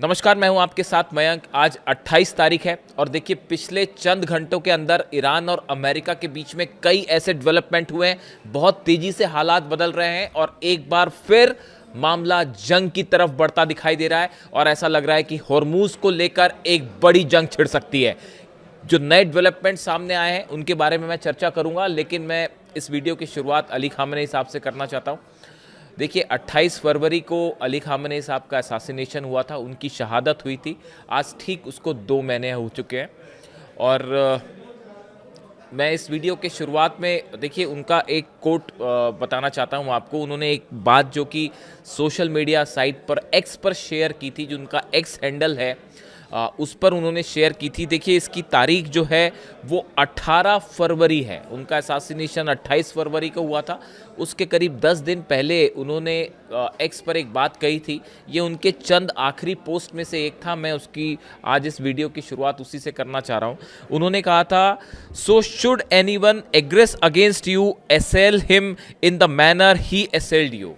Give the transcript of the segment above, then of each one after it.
नमस्कार, मैं हूं आपके साथ मयंक। आज 28 तारीख है और देखिए पिछले चंद घंटों के अंदर ईरान और अमेरिका के बीच में कई ऐसे डेवलपमेंट हुए हैं। बहुत तेजी से हालात बदल रहे हैं और एक बार फिर मामला जंग की तरफ बढ़ता दिखाई दे रहा है और ऐसा लग रहा है कि हॉर्मूज को लेकर एक बड़ी जंग छिड़ सकती है। जो नए डेवलपमेंट सामने आए हैं उनके बारे में मैं चर्चा करूंगा, लेकिन मैं इस वीडियो की शुरुआत अली खामेनेई साहब से करना चाहता हूं। देखिए 28 फरवरी को अली खामेनेई साहब का असैसिनेशन हुआ था, उनकी शहादत हुई थी। आज ठीक उसको 2 महीने हो चुके हैं और मैं इस वीडियो के शुरुआत में देखिए उनका एक कोट बताना चाहता हूँ आपको। उन्होंने एक बात जो कि सोशल मीडिया साइट पर एक्स पर शेयर की थी, जो उनका एक्स हैंडल है उस पर उन्होंने शेयर की थी। देखिए इसकी तारीख जो है वो 18 फरवरी है। उनका असैसिनेशन 28 फरवरी को हुआ था। उसके करीब 10 दिन पहले उन्होंने एक्स पर एक बात कही थी। ये उनके चंद आखिरी पोस्ट में से एक था। मैं उसकी आज इस वीडियो की शुरुआत उसी से करना चाह रहा हूँ। उन्होंने कहा था, so should anyone aggress against you assail him in the manner he assailed you.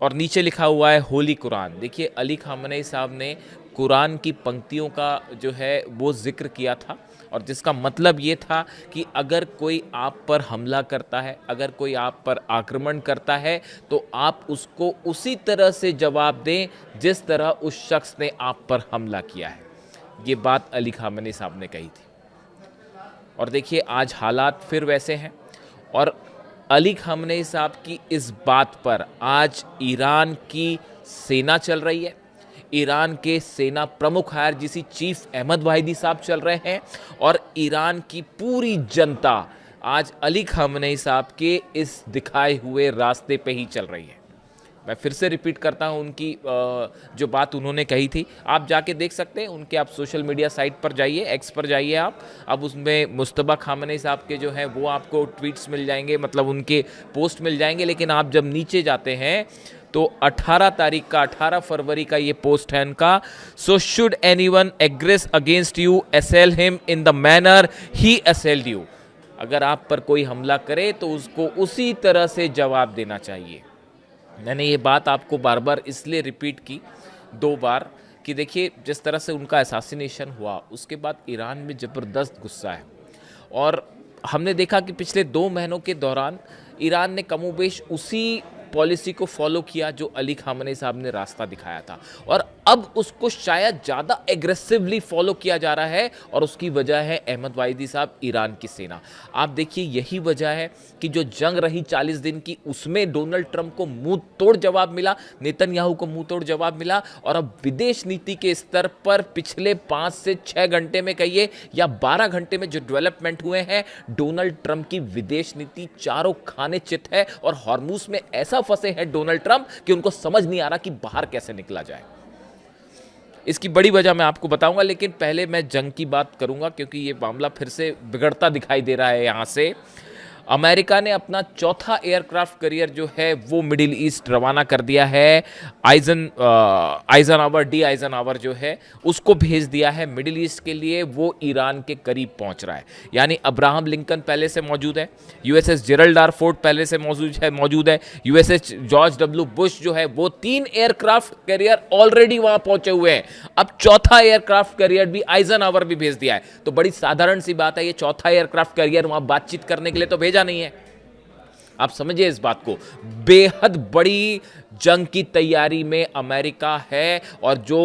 और नीचे लिखा हुआ है होली कुरान। देखिए अली खामेनेई साहब ने कुरान की पंक्तियों का जो है वो जिक्र किया था और जिसका मतलब ये था कि अगर कोई आप पर हमला करता है, अगर कोई आप पर आक्रमण करता है तो आप उसको उसी तरह से जवाब दें जिस तरह उस शख्स ने आप पर हमला किया है। ये बात अली खामेनेई साहब ने कही थी और देखिए आज हालात फिर वैसे हैं और अली खामेनेई साहब की इस बात पर आज ईरान की सेना चल रही है। ईरान के सेना प्रमुख आईआरजीसी चीफ अहमद वाहिदी साहब चल रहे हैं और ईरान की पूरी जनता आज अली खामेनेई साहब के इस दिखाए हुए रास्ते पे ही चल रही है। मैं फिर से रिपीट करता हूं उनकी जो बात उन्होंने कही थी, आप जाके देख सकते हैं उनके। आप सोशल मीडिया साइट पर जाइए, एक्स पर जाइए आप। अब उसमें मुस्तबा खामेनेई साहब के जो हैं वो आपको ट्वीट्स मिल जाएंगे, मतलब उनके पोस्ट मिल जाएंगे। लेकिन आप जब नीचे जाते हैं तो 18 फरवरी का ये पोस्ट है उनका। So should anyone aggress against you assail him in the manner he assailed you. अगर आप पर कोई हमला करे तो उसको उसी तरह से जवाब देना चाहिए। मैंने ये बात आपको बार बार इसलिए रिपीट की 2 बार कि देखिए जिस तरह से उनका असैसिनेशन हुआ उसके बाद ईरान में ज़बरदस्त गुस्सा है और हमने देखा कि पिछले 2 महीनों के दौरान ईरान ने कमोबेश उसी पॉलिसी को फॉलो किया जो अली खामेनेई साहब ने रास्ता दिखाया था और अब उसको शायद ज़्यादा एग्रेसिवली फॉलो किया जा रहा है और उसकी वजह है अहमद वाहिदी साहब, ईरान की सेना। आप देखिए यही वजह है कि जो जंग रही 40 दिन की उसमें डोनाल्ड ट्रंप को मुंह तोड़ जवाब मिला, नेतन्याहू को मुंह तोड़ जवाब मिला और अब विदेश नीति के स्तर पर पिछले 5 से 6 घंटे में कहिए या 12 घंटे में जो डेवलपमेंट हुए हैं, डोनाल्ड ट्रंप की विदेश नीति चारों खाने चित है और हॉर्मूज में ऐसा फंसे हैं डोनाल्ड ट्रंप कि उनको समझ नहीं आ रहा कि बाहर कैसे निकला जाए। इसकी बड़ी वजह मैं आपको बताऊंगा, लेकिन पहले मैं जंग की बात करूंगा क्योंकि ये मामला फिर से बिगड़ता दिखाई दे रहा है। यहां से अमेरिका ने अपना चौथा एयरक्राफ्ट कैरियर जो है वो मिडिल ईस्ट रवाना कर दिया है। आइजनहावर जो है उसको भेज दिया है मिडिल ईस्ट के लिए। वो ईरान के करीब पहुंच रहा है। यानी अब्राहम लिंकन पहले से मौजूद है, यूएसएस जेरल्ड आर फोर्ड पहले से मौजूद है, यूएसएस जॉर्ज डब्ल्यू बुश जो है वो 3 एयरक्राफ्ट कैरियर ऑलरेडी वहां पहुंचे हुए हैं। अब चौथा एयरक्राफ्ट कैरियर भी आइजनहावर भी भेज दिया है। तो बड़ी साधारण सी बात है, ये चौथा एयरक्राफ्ट कैरियर वहां बातचीत करने के लिए तो भेजा नहीं है। आप समझिए इस बात को। बेहद बड़ी जंग की तैयारी में अमेरिका है और जो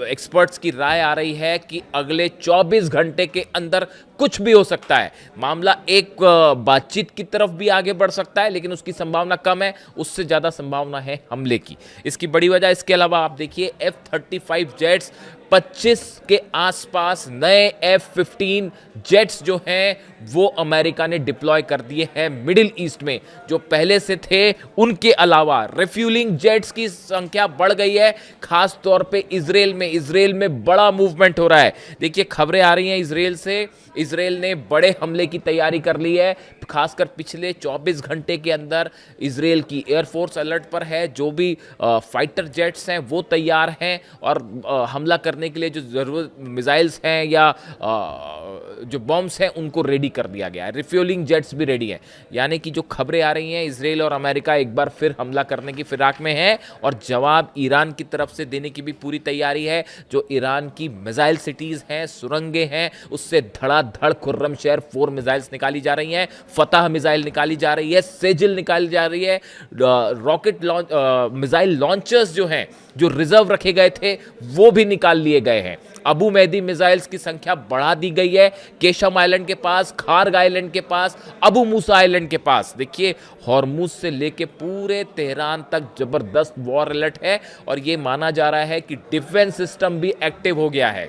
एक्सपर्ट्स की राय आ रही है कि अगले 24 घंटे के अंदर कुछ भी हो सकता है। मामला एक बातचीत की तरफ भी आगे बढ़ सकता है, लेकिन उसकी संभावना कम है, उससे ज़्यादा संभावना है हमले की। इसकी बड़ी वजह, इसके अलावा आप देखिए F-35 जेट्स 25 के आसपास नए F-15 जेट्स जो हैं वो अमेरिका ने डिप्लॉय कर दिए हैं मिडिल ईस्ट में। जो पहले से थे उनके अलावा रिफ्यूलिंग जेट्स की संख्या बढ़ गई है, खास तौर पे इजराइल में बड़ा मूवमेंट हो रहा है। देखिए खबरें आ रही हैं इजराइल से, इजराइल ने बड़े हमले की तैयारी कर ली है। खासकर पिछले 24 घंटे के अंदर इजराइल की एयरफोर्स अलर्ट पर है। जो भी फाइटर जेट्स हैं वो तैयार हैं और हमला करने करने के लिए जो ज़रूरत मिसाइल्स हैं या जो बॉम्ब्स हैं उनको रेडी कर दिया गया है। रिफ्यूलिंग जेट्स भी रेडी हैं, यानी कि जो खबरें आ रही हैं इजराइल और अमेरिका एक बार फिर हमला करने की फिराक में है और जवाब ईरान की तरफ से देने की भी पूरी तैयारी है। जो ईरान की मिसाइल सिटीज़ हैं, सुरंगें हैं, उससे धड़ाधड़ खुर्रम शहर 4 मिसाइल्स निकाली जा रही हैं, फतह मिसाइल निकाली जा रही है, सेजिल निकाली जा रही है, रॉकेट लॉन्च मिसाइल लॉन्चर्स जो हैं जो रिजर्व रखे गए थे वो भी निकाल लिए गए हैं। अबू मेहदी मिसाइल्स की संख्या बढ़ा दी गई है, केशम आइलैंड के पास, खार्ग आइलैंड के पास, अबू मूसा आइलैंड के पास। देखिए हॉर्मुज से लेके पूरे तेहरान तक जबरदस्त वॉर अलर्ट है और ये माना जा रहा है कि डिफेंस सिस्टम भी एक्टिव हो गया है।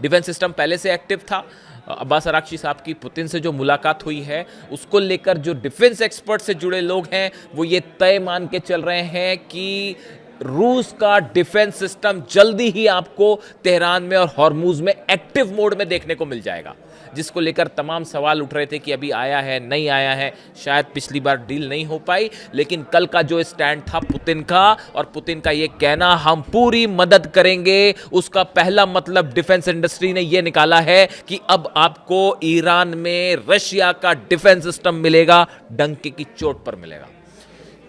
डिफेंस सिस्टम पहले से एक्टिव था। अब्बास अराक्ची साहब की पुतिन से जो मुलाकात हुई है उसको लेकर जो डिफेंस एक्सपर्ट से जुड़े लोग हैं वो ये तय मान के चल रहे हैं कि रूस का डिफेंस सिस्टम जल्दी ही आपको तेहरान में और हॉर्मुज में एक्टिव मोड में देखने को मिल जाएगा, जिसको लेकर तमाम सवाल उठ रहे थे कि अभी आया है नहीं आया है, शायद पिछली बार डील नहीं हो पाई। लेकिन कल का जो स्टैंड था पुतिन का और पुतिन का ये कहना हम पूरी मदद करेंगे, उसका पहला मतलब डिफेंस इंडस्ट्री ने ये निकाला है कि अब आपको ईरान में रशिया का डिफेंस सिस्टम मिलेगा, डंके की चोट पर मिलेगा।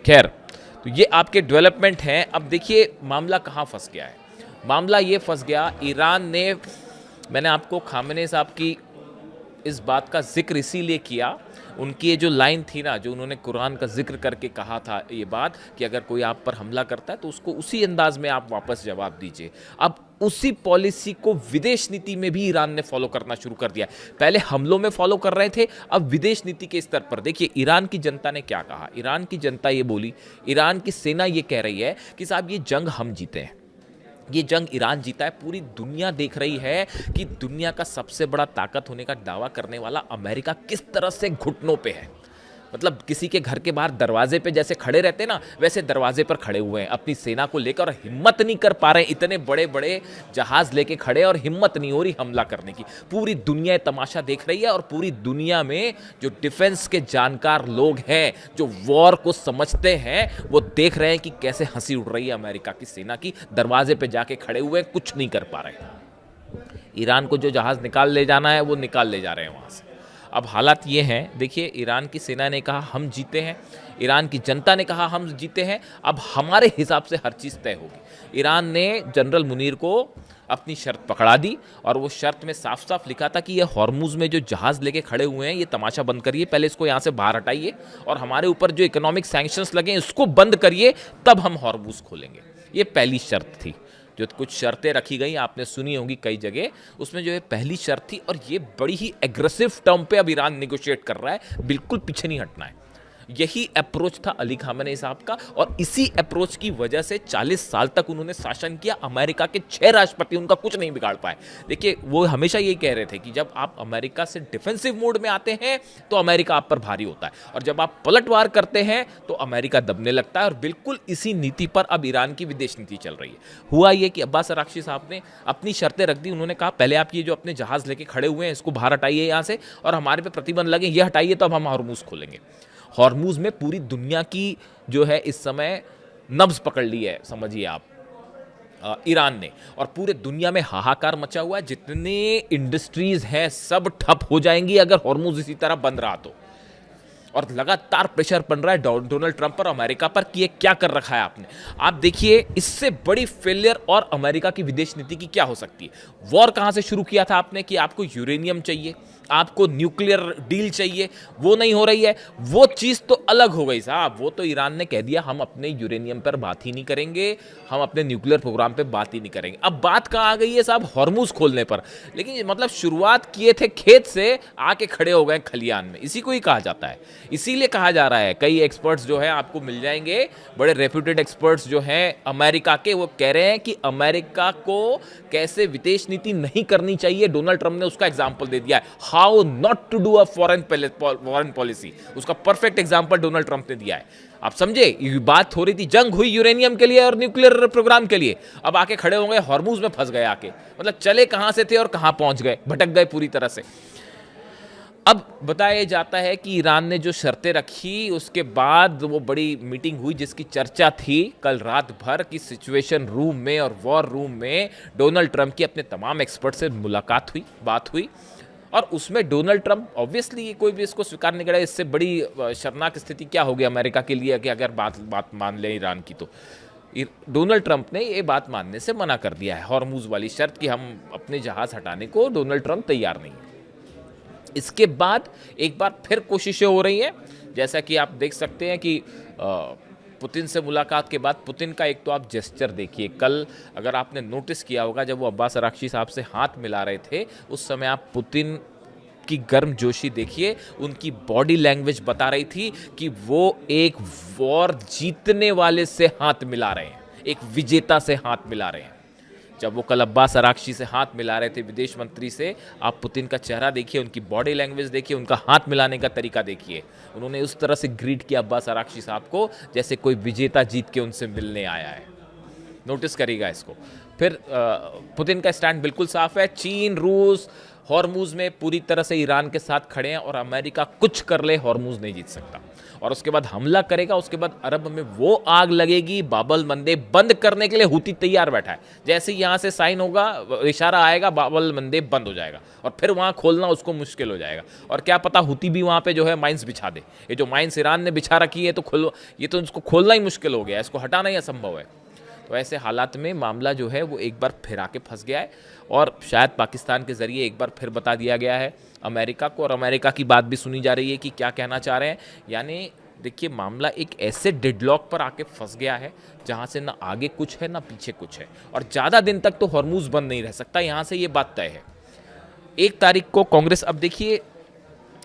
खैर, तो ये आपके डेवलपमेंट हैं। अब देखिए मामला कहाँ फंस गया है। मामला ये फंस गया, ईरान ने, मैंने आपको खामेनी साहब की इस बात का जिक्र इसीलिए किया, उनकी ये जो लाइन थी ना, जो उन्होंने कुरान का जिक्र करके कहा था ये बात कि अगर कोई आप पर हमला करता है तो उसको उसी अंदाज में आप वापस जवाब दीजिए। अब उसी पॉलिसी को विदेश नीति में भी ईरान ने फॉलो करना शुरू कर दिया। पहले हमलों में फॉलो कर रहे थे, अब विदेश नीति के स्तर पर देखिए ईरान की जनता ने क्या कहा। ईरान की जनता ये बोली, ईरान की सेना ये कह रही है कि साहब ये जंग हम जीते हैं, ये जंग ईरान जीता है। पूरी दुनिया देख रही है कि दुनिया का सबसे बड़ा ताकत होने का दावा करने वाला अमेरिका किस तरह से घुटनों पे है। मतलब किसी के घर के बाहर दरवाजे पे जैसे खड़े रहते ना, वैसे दरवाजे पर खड़े हुए हैं अपनी सेना को लेकर और हिम्मत नहीं कर पा रहे हैं। इतने बड़े बड़े जहाज लेके खड़े और हिम्मत नहीं हो रही हमला करने की। पूरी दुनिया तमाशा देख रही है और पूरी दुनिया में जो डिफेंस के जानकार लोग हैं, जो वॉर को समझते हैं, वो देख रहे हैं कि कैसे हंसी उड़ रही है अमेरिका की सेना की। दरवाजे पे जाके खड़े हुए कुछ नहीं कर पा रहे। ईरान को जो जहाज निकाल ले जाना है वो निकाल ले जा रहे हैं वहां से। अब हालात ये हैं, देखिए ईरान की सेना ने कहा हम जीते हैं, ईरान की जनता ने कहा हम जीते हैं, अब हमारे हिसाब से हर चीज़ तय होगी। ईरान ने जनरल मुनीर को अपनी शर्त पकड़ा दी और वो शर्त में साफ साफ लिखा था कि ये हॉर्मुज में जो जहाज़ लेके खड़े हुए हैं ये तमाशा बंद करिए, पहले इसको यहाँ से बाहर हटाइए और हमारे ऊपर जो इकोनॉमिक सैंक्शंस लगे इसको बंद करिए, तब हम हॉर्मुज खोलेंगे। ये पहली शर्त थी। जो कुछ शर्तें रखी गई आपने सुनी होंगी कई जगह, उसमें जो है पहली शर्त थी और ये बड़ी ही एग्रेसिव टर्म पे अब ईरान निगोशिएट कर रहा है, बिल्कुल पीछे नहीं हटना है। यही अप्रोच था अली खामेनी साहब का और इसी अप्रोच की वजह से 40 साल तक उन्होंने शासन किया। अमेरिका के 6 राष्ट्रपति उनका कुछ नहीं बिगाड़ पाए। देखिए वो हमेशा यही कह रहे थे कि जब आप अमेरिका से डिफेंसिव मोड में आते हैं तो अमेरिका आप पर भारी होता है और जब आप पलटवार करते हैं तो अमेरिका दबने लगता है। और बिल्कुल इसी नीति पर अब ईरान की विदेश नीति चल रही है। हुआ ये कि अब्बास अराक्ची साहब ने अपनी शर्तें रख दी। उन्होंने कहा पहले आप ये जो अपने जहाज़ लेके खड़े हुए हैं इसको बाहर हटाइए यहाँ से और हमारे पे प्रतिबंध लगे, ये हटाइए तो अब हम हॉर्मुज खोलेंगे। हॉर्मुज में पूरी दुनिया की जो है इस समय नब्ज पकड़ ली है, समझिए आप, ईरान ने, और पूरे दुनिया में हाहाकार मचा हुआ है। जितने इंडस्ट्रीज हैं सब ठप हो जाएंगी अगर हॉर्मुज इसी तरह बंद रहा तो। और लगातार प्रेशर बन रहा है डोनाल्ड ट्रंप पर, अमेरिका पर कि ये क्या कर रखा है आपने। आप देखिए इससे बड़ी फेलियर और अमेरिका की विदेश नीति की क्या हो सकती है। वॉर कहाँ से शुरू किया था आपने कि आपको यूरेनियम चाहिए, आपको न्यूक्लियर डील चाहिए, वो नहीं हो रही है। वो चीज़ तो अलग हो गई साहब, वो तो ईरान ने कह दिया हम अपने यूरेनियम पर बात ही नहीं करेंगे, हम अपने न्यूक्लियर प्रोग्राम पे बात ही नहीं करेंगे। अब बात कहाँ आ गई है साहब, हॉर्मुज खोलने पर। लेकिन मतलब शुरुआत किए थे खेत से, आके खड़े हो गए खलियान में, इसी को ही कहा जाता है। इसीलिए कहा जा रहा है, कई एक्सपर्ट्स जो है आपको मिल जाएंगे, बड़े रेप्यूटेड एक्सपर्ट्स जो हैं अमेरिका के, वो कह रहे हैं कि अमेरिका को कैसे विदेश नीति नहीं करनी चाहिए, डोनाल्ड ट्रंप ने उसका एग्जाम्पल दे दिया है। How not to do a foreign policy, उसका परफेक्ट एग्जाम्पल डोनाल्ड ट्रंप ने दिया है। आप समझे, ये बात हो रही थी, जंग हुई यूरेनियम के लिए और न्यूक्लियर प्रोग्राम के लिए, अब आके खड़े हो गए हॉर्मुज में फंस गए आके। मतलब चले कहां से थे और कहां पहुंच गए, भटक गए पूरी तरह से। अब बताया जाता है कि ईरान ने जो शर्तें रखी उसके बाद वो बड़ी मीटिंग हुई जिसकी चर्चा थी कल रात भर की सिचुएशन रूम में और वॉर रूम में डोनाल्ड ट्रंप की अपने तमाम एक्सपर्ट से मुलाकात हुई, बात हुई। और उसमें डोनाल्ड ट्रंप, ऑब्वियसली कोई भी इसको स्वीकार नहीं करेगा, इससे बड़ी शर्मनाक स्थिति क्या होगी अमेरिका के लिए कि अगर बात मान ले ईरान की, तो डोनाल्ड ट्रंप ने ये बात मानने से मना कर दिया है, हॉर्मूज वाली शर्त कि हम अपने जहाज हटाने को डोनाल्ड ट्रंप तैयार नहीं है। इसके बाद एक बार फिर कोशिशें हो रही हैं, जैसा कि आप देख सकते हैं कि पुतिन से मुलाकात के बाद पुतिन का एक तो आप जेस्चर देखिए, कल अगर आपने नोटिस किया होगा जब वो अब्बास अराक्ची साहब से हाथ मिला रहे थे उस समय आप पुतिन की गर्मजोशी देखिए, उनकी बॉडी लैंग्वेज बता रही थी कि वो एक वॉर जीतने वाले से हाथ मिला रहे हैं, एक विजेता से हाथ मिला रहे हैं। जब वो कल अब्बास अराक्ची से हाथ मिला रहे थे विदेश मंत्री से, आप पुतिन का चेहरा देखिए, उनकी बॉडी लैंग्वेज देखिए, उनका हाथ मिलाने का तरीका देखिए। उन्होंने उस तरह से ग्रीट किया अब्बास अराक्ची साहब को जैसे कोई विजेता जीत के उनसे मिलने आया है। नोटिस करिएगा इसको। फिर पुतिन का स्टैंड बिल्कुल साफ है, चीन रूस हॉर्मूज में पूरी तरह से ईरान के साथ खड़े हैं और अमेरिका कुछ कर ले हॉर्मूज नहीं जीत सकता। और उसके बाद हमला करेगा, उसके बाद अरब में वो आग लगेगी, बाबल मंदेब बंद करने के लिए हुती तैयार बैठा है। जैसे ही यहाँ से साइन होगा, इशारा आएगा, बाबल मंदेब बंद हो जाएगा और फिर वहाँ खोलना उसको मुश्किल हो जाएगा। और क्या पता हुती भी वहाँ पे जो है माइंस बिछा दे। ये जो माइंस ईरान ने बिछा रखी है तो ये तो उसको खोलना ही मुश्किल हो गया है, इसको हटाना ही असंभव है। तो ऐसे हालात में मामला जो है वो एक बार फिर आके फंस गया है और शायद पाकिस्तान के ज़रिए एक बार फिर बता दिया गया है अमेरिका को, और अमेरिका की बात भी सुनी जा रही है कि क्या कहना चाह रहे हैं। यानी देखिए, मामला एक ऐसे डेडलॉक पर आके फंस गया है जहां से ना आगे कुछ है ना पीछे कुछ है, और ज़्यादा दिन तक तो हॉर्मूज बंद नहीं रह सकता, यहाँ से ये बात तय है। 1 तारीख को कांग्रेस, अब देखिए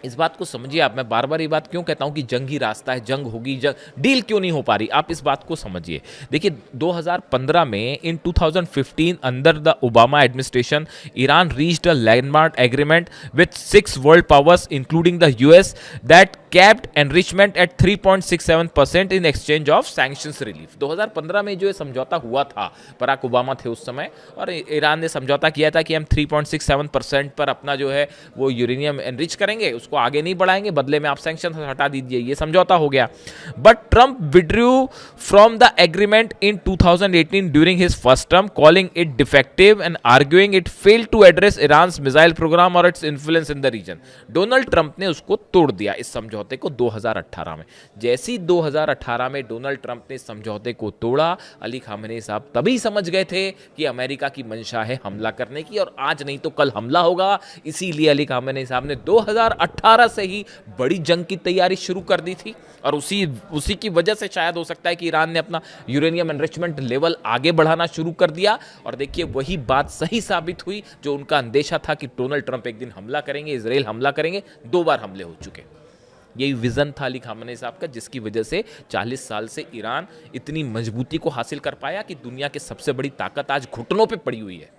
इस बात को समझिए आप, मैं बार बार ये बात क्यों कहता हूं कि जंग ही रास्ता है, जंग होगी, डील क्यों नहीं हो पा रही, आप इस बात को समझिए। देखिए 2015 में, in 2015 under the Obama administration, Iran reached a landmark agreement with 6 world powers including the US that capped enrichment at 3.67% in exchange of sanctions relief. 2015 में जो ये समझौता हुआ था, बराक ओबामा थे उस समय, और ईरान ने समझौता किया था कि हम 3.67% पर अपना जो है वो यूरेनियम एनरिच करेंगे, उसको आगे नहीं बढ़ाएंगे, बदले में आप सैंक्शन हटा दीजिए, ये समझौता हो गया। But Trump withdrew from the agreement in 2018 during his first term, calling it defective and arguing it failed to address Iran's missile program और its influence in the region. Donald Trump ने उसको तोड़ दिया, इस समझौते को 2018 में। जैसी 2018 में डोनाल्ड ट्रंप ने समझौते को तोड़ा, अली खामेनी साहब तभी समझ गए थे कि अमेरिका की मंशा है हमला करने की, और आज नहीं तो कल हमला होगा। इसीलिए अली खामेनी साहब ने 2018 से ही बड़ी जंग की तैयारी शुरू कर दी थी, और उसी की वजह से शायद हो सकता है कि ईरान ने अपना यूरेनियम एनरिचमेंट लेवल आगे बढ़ाना शुरू कर दिया। और देखिए वही बात सही साबित हुई, जो उनका अंदेशा था कि डोनाल्ड ट्रंप एक दिन हमला करेंगे, इजराइल हमला करेंगे, 2 बार हमले हो चुके। यही विजन था अली खामेनी साहब का, जिसकी वजह से 40 साल से ईरान इतनी मजबूती को हासिल कर पाया कि दुनिया की सबसे बड़ी ताकत आज घुटनों पे पड़ी हुई है।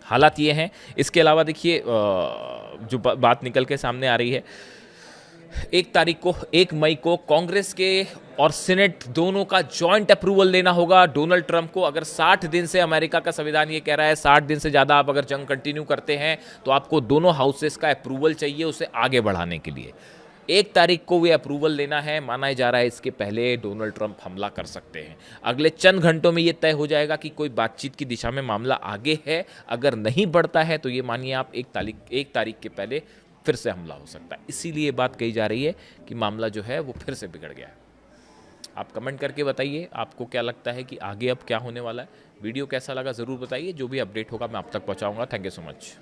हालात ये हैं। इसके अलावा देखिए जो बात निकल के सामने आ रही है, 1 मई को कांग्रेस के और सीनेट दोनों का जॉइंट अप्रूवल लेना होगा डोनाल्ड ट्रंप को। अगर 60 दिन से, अमेरिका का संविधान ये कह रहा है 60 दिन से ज़्यादा आप अगर जंग कंटिन्यू करते हैं तो आपको दोनों हाउसेस का अप्रूवल चाहिए उसे आगे बढ़ाने के लिए। 1 तारीख को वे अप्रूवल लेना है, माना जा रहा है इसके पहले डोनाल्ड ट्रंप हमला कर सकते हैं। अगले चंद घंटों में ये तय हो जाएगा कि कोई बातचीत की दिशा में मामला आगे है। अगर नहीं बढ़ता है तो ये मानिए आप 1 तारीख के पहले फिर से हमला हो सकता है। इसीलिए बात कही जा रही है कि मामला जो है वो फिर से बिगड़ गया है। आप कमेंट करके बताइए आपको क्या लगता है कि आगे अब क्या होने वाला है। वीडियो कैसा लगा ज़रूर बताइए, जो भी अपडेट होगा मैं आप तक पहुंचाऊंगा। Thank you so much.